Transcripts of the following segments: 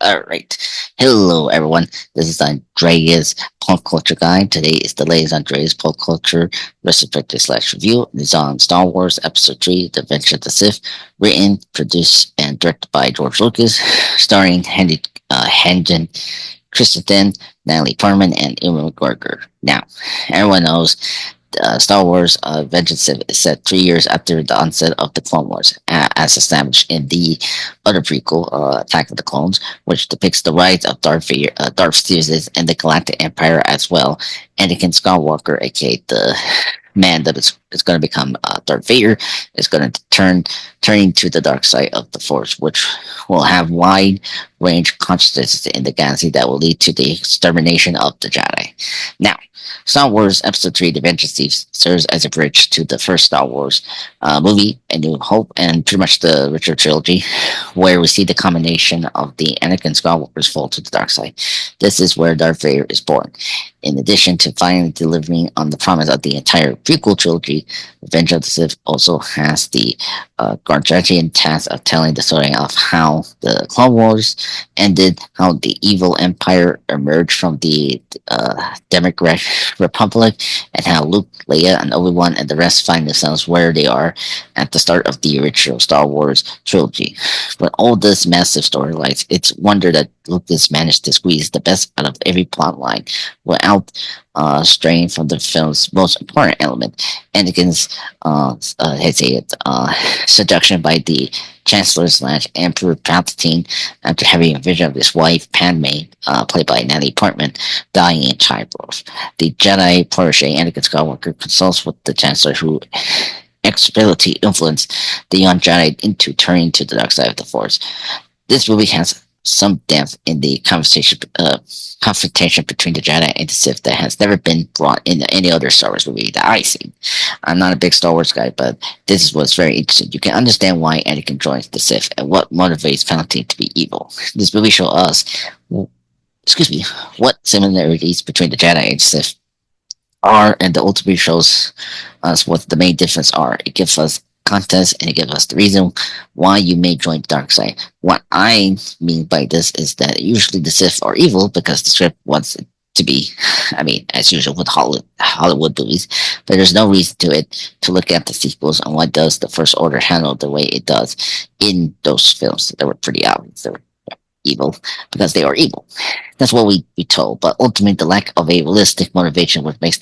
Alright. Hello, everyone. This is Andreas Pop Culture Guide. Today is the latest Andreas Pop Culture Retrospective slash review. It is on Star Wars Episode 3, The Adventure of the Sith, written, produced, and directed by George Lucas, starring Hayden Christensen, Natalie Portman, and Ewan McGregor. Now, everyone knows Star Wars Vengeance is set 3 years after the onset of the Clone Wars, as established in the other prequel, Attack of the Clones, which depicts the rise of Darth Sidious and the Galactic Empire as well. Anakin Skywalker, aka the man that is going to become Darth Vader, is going to turning to the dark side of the Force, which will have wide range consequences in the galaxy that will lead to the extermination of the Jedi. Now, Star Wars Episode 3 The Adventure of Steve serves as a bridge to the first Star Wars movie, A New Hope, and pretty much the richer trilogy, where we see the combination of the Anakin Skywalker's fall to the dark side. This is where Darth Vader is born. In addition to finally delivering on the promise of the entire prequel trilogy, Revenge of the Sith also has the gargantuan task of telling the story of how the Clone Wars ended, how the evil empire emerged from the Democratic Republic, and how Luke, Leia, and Obi-Wan and the rest find themselves where they are at the start of the original Star Wars trilogy. With all this massive storylines, it's wonder that Lucas managed to squeeze the best out of every plot line without straying from the film's most important element, Anakin's seduction by the Chancellor slash Emperor Palpatine after having a vision of his wife Padme, played by Natalie Portman, dying in childbirth. The Jedi protege Anakin Skywalker consults with the Chancellor, who ability influenced the young Jedi into turning to the dark side of the Force. This movie has some depth in the confrontation between the Jedi and the Sith that has never been brought in any other Star Wars movie that I've seen. I'm not a big Star Wars guy, but this is what's very interesting. You can understand why Anakin joins the Sith and what motivates Palpatine to be evil. This movie shows us, what similarities between the Jedi and Sith are, and the ultimately shows us what the main difference are. It gives us context and it gives us the reason why you may join the dark side. What I mean by this is that usually the Sith are evil because the script wants it to be. I mean, as usual with Hollywood movies, but there's no reason to it to look at the sequels and what does the First Order handle the way it does in those films. They were pretty obvious. They were evil because they are evil. That's what we told. But ultimately, the lack of a realistic motivation what makes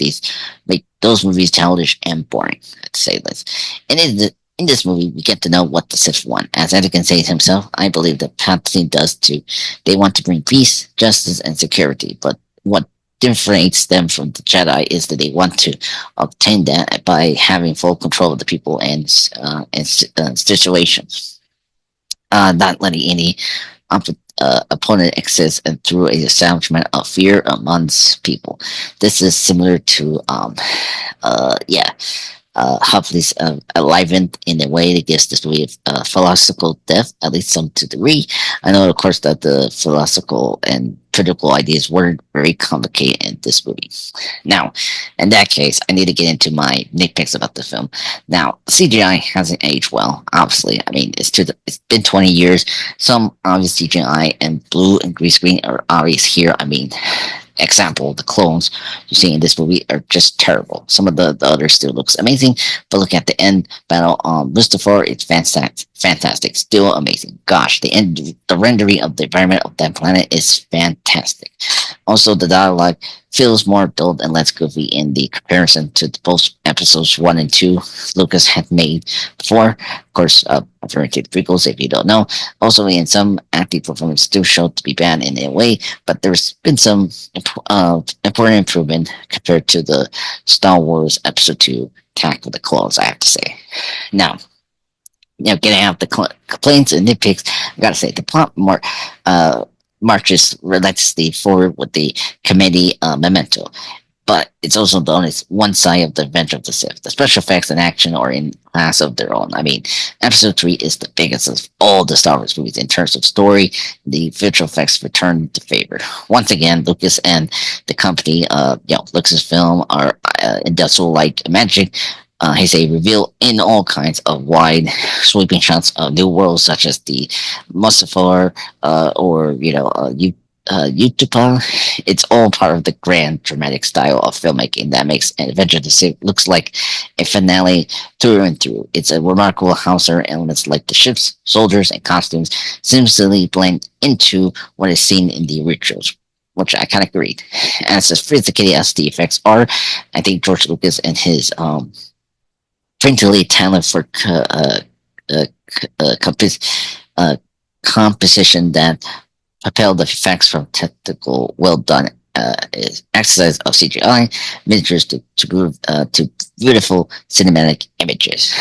those movies childish and boring, to say this. And in this movie, we get to know what the Sith want. As Anakin says himself, I believe that Palpatine does too. They want to bring peace, justice, and security. But what differentiates them from the Jedi is that they want to obtain that by having full control of the people and situations, not letting any opponent exist, and through a establishment of fear amongst people. This is similar to Huffley's enlivened in a way that gives this movie philosophical depth, at least some to degree. I know, of course, that the philosophical and critical ideas weren't very complicated in this movie. Now, in that case, I need to get into my nitpicks about the film. Now, CGI hasn't aged well, obviously. I mean, it's been 20 years. Some obvious CGI and blue and green screen are obvious here. I mean, example, the clones you see in this movie are just terrible. Some of the others still looks amazing, but look at the end battle on Mustafar, it's fantastic, still amazing. Gosh, the rendering of the environment of that planet is fantastic. Also, the dialogue feels more adult and less goofy in the comparison to both episodes 1 and 2 Lucas had made before. Of course, referring to the prequels, if you don't know. Also, in some acting performance still showed to be bad in a way, but there's been some important improvement compared to the Star Wars Episode 2 Attack of the Clones, I have to say. Now, getting out the complaints and nitpicks, I gotta say, the plot marches relentlessly forward with the committee memento, but it's also the only one side of the Revenge of the Sith. The special effects and action are in class of their own. I mean, Episode 3 is the biggest of all the Star Wars movies in terms of story. The visual effects return to favor. Once again, Lucas and the company, Lucasfilm are industrial like magic, He's a reveal in all kinds of wide, sweeping shots of new worlds such as the Mustafar, or Utapa. It's all part of the grand, dramatic style of filmmaking that makes Adventure of the Sith looks like a finale through and through. It's a remarkable how certain elements like the ships, soldiers, and costumes seamlessly blend into what is seen in the originals, which I kind of agreed. As sophisticated as the effects are, I think George Lucas and his frankly talent for uh, uh, composition that propel the effects from technical, well done is exercise of CGI miniatures to beautiful cinematic images.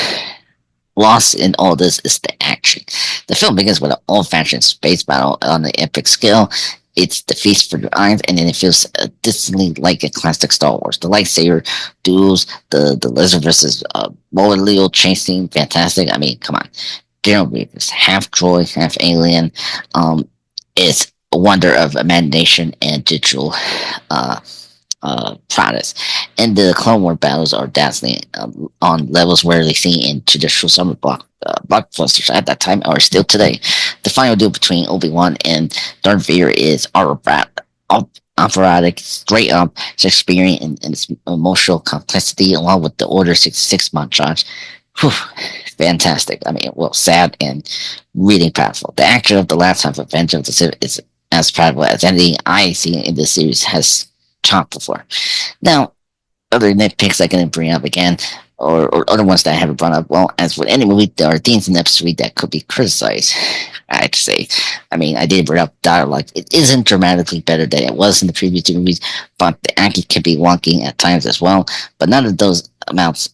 Lost in all this is the action. The film begins with an old-fashioned space battle on the epic scale. It's the feast for your eyes, and then it feels distantly like a classic Star Wars. The lightsaber duels, the lizard versus Leo chase scene, fantastic. I mean, come on. General Grievous, half droid, half alien, is a wonder of imagination and digital uh, prowess. And the Clone War battles are dazzling on levels rarely seen in traditional summer blockbusters at that time or still today. The final duel between Obi-Wan and Darth Vader is operatic, straight up Shakespearean in its emotional complexity, along with the Order 66 montage. Whew, fantastic. I mean, well, sad and really powerful. The action of the last half of Revenge of the Sith is as powerful as anything I see in this series has chopped before. Now, other nitpicks I can bring up again, or other ones that I haven't brought up. Well, as with any movie, there are things in episode 3 that could be criticized. I'd say. I mean, I did bring up dialogue. It isn't dramatically better than it was in the previous two movies, but the acting can be wonky at times as well. But none of those amounts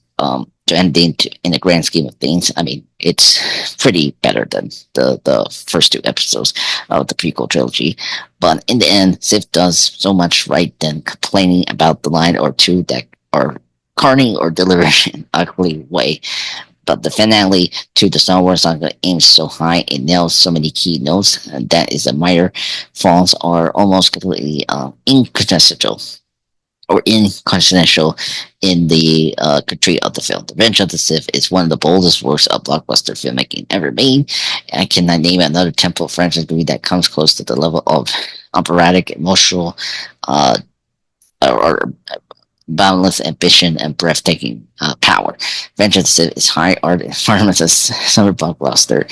to anything in the grand scheme of things. I mean, it's pretty better than the first two episodes of the prequel trilogy. But in the end, Sif does so much right than complaining about the line or two that are corny or delivered in an ugly way. But the finale to the Star Wars saga aims so high, it nails so many key notes, and that is the minor falls are almost completely incontestable or inconsequential in the country of the film. The Revenge of the Sith is one of the boldest works of blockbuster filmmaking ever made. I cannot name another temple franchise movie that comes close to the level of operatic, emotional, or boundless ambition and breathtaking power. Revenge of the Sith is high art and performance as summer blockbuster.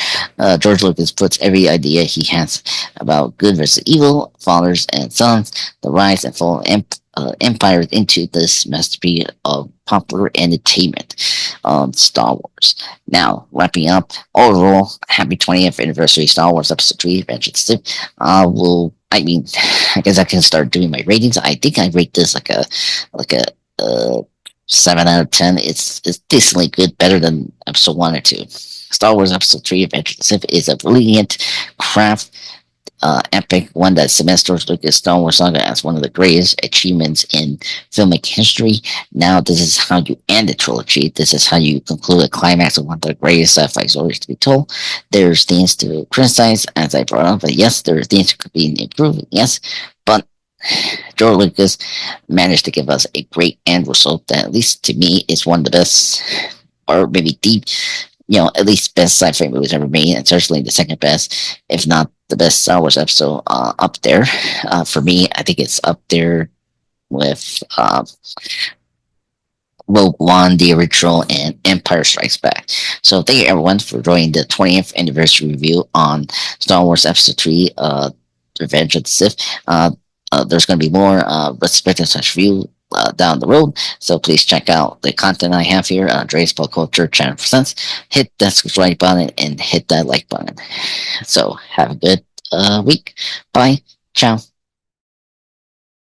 George Lucas puts every idea he has about good versus evil, fathers and sons, the rise and fall empires into this masterpiece of popular entertainment on Star Wars. Now, wrapping up, overall, happy 20th anniversary Star Wars Episode 3, Revenge of the Sith. I guess I can start doing my ratings. I think I rate this like a 7 out of 10. It's decently good, better than Episode 1 or 2. Star Wars Episode 3, Revenge of the Sith is a brilliant craft epic one that cements George Lucas' Star Wars saga as one of the greatest achievements in filmic history. Now, this is how you end the trilogy. This is how you conclude a climax of one of the greatest sci-fi stories to be told. There's things to criticize, as I brought up, but yes, there are things that could be improved, yes, but George Lucas managed to give us a great end result that, at least to me, is one of the best, or maybe the at least best sci-fi movies ever made, and certainly the second best, if not the best Star Wars episode up there. For me, I think it's up there with Rogue One, the original, and Empire Strikes Back. So thank you everyone for joining the 20th anniversary review on Star Wars Episode 3, Revenge of the Sith. There's going to be more retrospective such review down the road, so please check out the content I have here on Dre's Pop Culture Channel Presents. Hit that subscribe button and hit that like button. So have a good week. Bye. Ciao.